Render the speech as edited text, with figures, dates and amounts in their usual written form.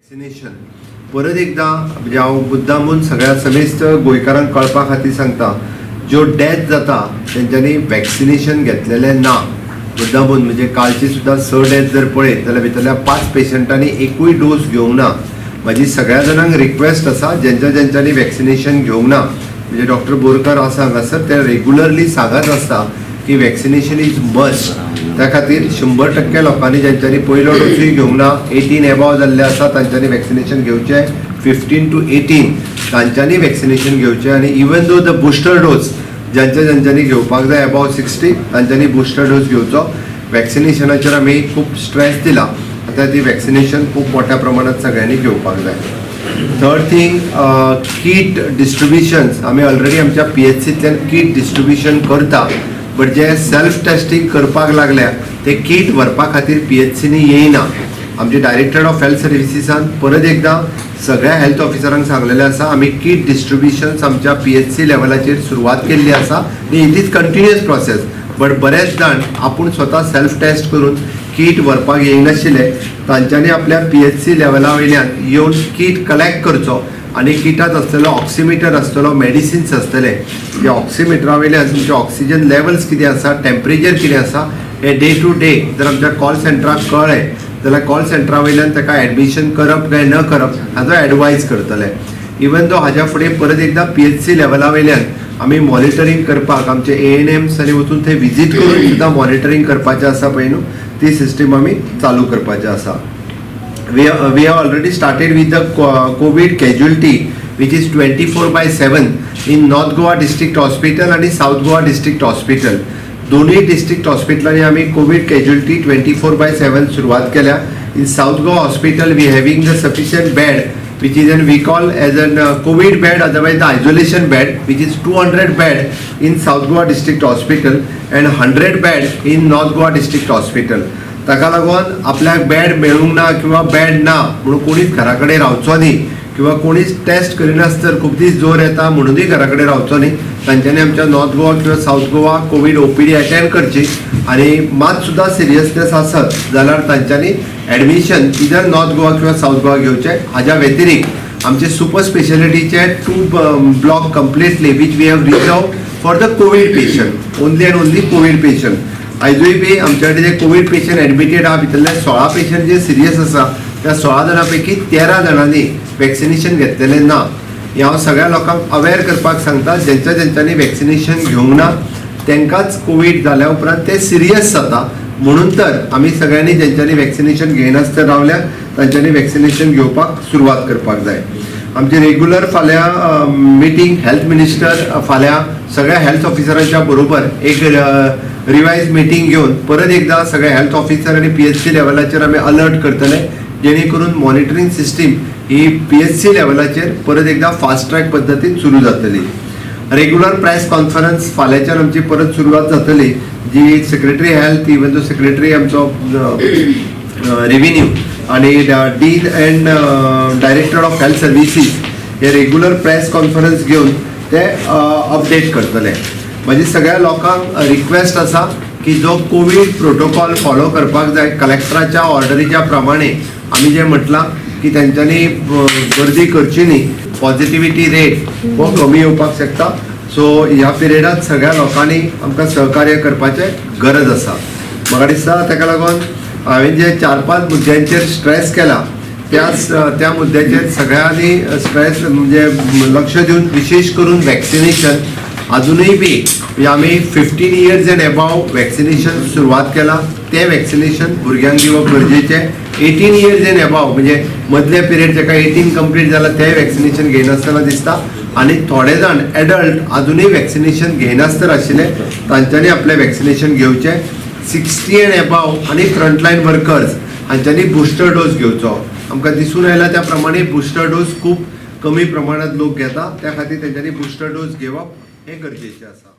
Vaccination परत एकदा म्हणजे हांव मुद्दामून सगळ्या समेस्त गोंयकारांक कळपा खातीर सांगता, ज्यो डेथ जाता तेंच्यांनी वॅक्सिनेशन घेतलेलें ना. मुद्दामून म्हणजे कालची सुद्दां 6 डेथ जर पळयत जाल्यार भितरल्या 5 पेशंटांनी एकूय डोस घेवंक ना. म्हाजी सगळ्या जाणांक रिक्वेस्ट आसा ज्यांच्यांनी वॅक्सिनेशन घेवंक ना, म्हणजे डॉक्टर बोरकार आसा हांगासर ते रेग्युलरली सांगत आसता की वॅक्सिनेशन इज मस्ट. त्या खातीर 100% लोकांनी ज्यांच्यांनी पयलो डोसूय घेवंक ना, 18 एबाव जाल्ले आसा तांच्यांनी वॅक्सिनेशन घेवचें. 15 to 18 तांच्यांनी वॅक्सिनेशन घेवचें. आनी even though the booster dose ज्यांच्यांनी घेवपाक जाय एबाव 60 तांच्यांनी बुस्टर डोस घेवचो. वॅक्सिनेशनाचेर आमी खूब स्ट्रेस दिला. आतां ती वॅक्सिनेशन खूब मोठ्या प्रमाणात सगळ्यांनी घेवपाक जाय. थर्ड थिंग, कीट डिस्ट्रिब्युशन्स आमी ऑलरेडी आमच्या PHCंतल्यान कीट डिस्ट्रिब्युशन करता. बट जे सेल्फ टेस्टिंग करपाक लागल्या ते कीट व्हरपा खातीर PHCनी येयना. आमचे डायरेक्टर ऑफ हेल्थ सर्विसीसान परत एकदा सगळ्या हेल्थ ऑफिसरांक सांगलेलें आसा आमी कीट डिस्ट्रिब्युशन्स आमच्या PHC लेवलाचेर सुरवात केल्ली आसा. It is continuous process. But बरेच जाण आपूण स्वता सेल्फ टेस्ट करून कीट व्हरपाक येयनाशिल्ले तांच्यांनी आपल्या PHC लेवला वयल्यान येवन कीट कलेक्ट करचो. आनी किटात आसतलो ऑक्सिमिटर आसतलो, मेडिसिन्स आसतले. त्या ऑक्सिमिटरा वयल्यान तुमचे ऑक्सिजन लेवल्स कितें आसा, टेम्परेचर कितें आसा हे डे टू डे जर आमच्या कॉल सेंटराक कळ्ळें जाल्यार कॉल सेंटरा वयल्यान ताका एडमिशन करप काय न करप हाचो एडवायज करतले. इवन दो हाज्या फुडें परत एकदा PHC लेवला वयल्यान आमी मॉनिटरींग करपाक आमचे ANMs आनी वचून थंय विजीट करून सुद्दां मॉनिटरींग करपाचें आसा पळय न्हू, ती सिस्टम आमी चालू करपाचें आसा. We have already started with the COVID casualty which is 24/7 in North Goa District Hospital and South Goa District Hospital. दोन्ही डिस्ट्रिक्ट हॉस्पिटलांनी आमी कोविड कॅज्युअलिटी 24/7 सुरवात केल्या. In South Goa hospital we having the sufficient bed which is we call as an COVID bed, otherwise the isolation bed, which is 200 bed in South Goa District Hospital and 100 bed in North Goa District Hospital. ताका लागून आपल्याक bed मेळूंक ना किंवा bed ना म्हणून कोणीच घरा कडेन रावचो न्ही किंवा कोणीच टेस्ट करिनासतर खूब दीस जोर येता म्हणूनय घरा कडेन रावचो न्ही. तांच्यांनी आमच्या नॉर्थ गोवा किंवा south Goa Covid OPD attend करची. आनी मात सुद्दां सिरियसनेस आसत जाल्यार तांच्यांनी एडमिशन इधर नॉर्थ गोवा किंवा साउथ गोवा घेवचें. हाज्या व्यतिरिक्त आमचे सुपर स्पेशालिटीचे 2 block completely which we have reserved for the covid patient, only and only covid patient. आयजूय बी आमच्या कडेन जे कोविड पेशंट एडमिटेड आहा भितरले 16 पेशंट जे सिरियस आसा त्या 16 जाणां पैकी 13 जाणांनी वॅक्सिनेशन घेतलेलें ना. हें हांव सगळ्या लोकांक अवेअर करपाक सांगता. ज्यांच्यांनी वॅक्सिनेशन घेवंक ना तांकांच कोविड जाल्या उपरांत ते सिरियस जाता. म्हणून तर आमी सगळ्यांनी ज्यांच्यांनी वॅक्सिनेशन घेयनासतना रावल्या तांच्यांनी वॅक्सिनेशन घेवपाक सुरवात करपाक जाय. आमची रेग्युलर फाल्यां मिटींग हेल्थ मिनिस्टर फाल्यां सगळ्या हेल्थ ऑफिसरांच्या बरोबर एक रिवायज मिटींग घेवन परत एकदा सगळे हेल्थ ऑफिसर आनी PHC लेवलाचेर आमी अलर्ट करतले जेणे करून मॉनिटरींग सिस्टीम ही PHC लेवलाचेर परत एकदा फास्ट ट्रॅक पद्दतीन सुरू जातली. रेग्युलर प्रेस कॉन्फरन्स फाल्यांच्यान आमची परत सुरवात जातली जी secretary health even though secretary आमचो रेव्हेन्यू आनी dean and director of health services हे रेग्युलर प्रेस कॉन्फरन्स घेवन ते अपडेट करतले. म्हजी सगळ्या लोकांक रिक्वेस्ट आसा की जो कोविड प्रोटोकॉल फॉलो करपाक जाय कलेक्टराच्या ऑर्डरीच्या प्रमाणे आमी जे म्हटलां की तेंच्यांनी गर्दी करची न्ही. पॉझिटिव्हिटी रेट हो कमी येवपाक शकता. सो ह्या पिरियडांत सगळ्या लोकांनी आमकां सहकार्य करपाचें गरज आसा. म्हाका दिसता ताका लागून हांवें जे 4-5 मुद्द्यांचेर स्ट्रेस केला त्या मुद्द्याचेर सगळ्यांनी स्ट्रेस म्हणजे लक्ष दिवन विशेष करून वॅक्सिनेशन अजूनही बी आम्ही 15 years एंड एबाव वॅक्सिनेशन सुरवात केला. ते वॅक्सिनेशन भुरग्यांक दिवप गरजेचें. 18 years एंड एबाव म्हणजे मदले पिरियड जाका 18 कंप्लीट जाला ते वॅक्सिनेशन घेयनासतना दिसता. आनी थोडे जाण एडल्ट अजूनही वॅक्सिनेशन घेयनासतर आशिल्ले तांच्यांनी आपलें वॅक्सिनेशन घेवचें. 60 एंड एबाव आनी फ्रंटलायन वर्कर्स हांच्यांनी बुस्टर डोस घेवचो. आमकां दिसून आयला त्या प्रमाणे बुस्टर डोस खूब कमी प्रमाणात लोक घेता. त्या खातीर तेंच्यांनी बुस्टर डोस घेवप हे गरजेचें आसा.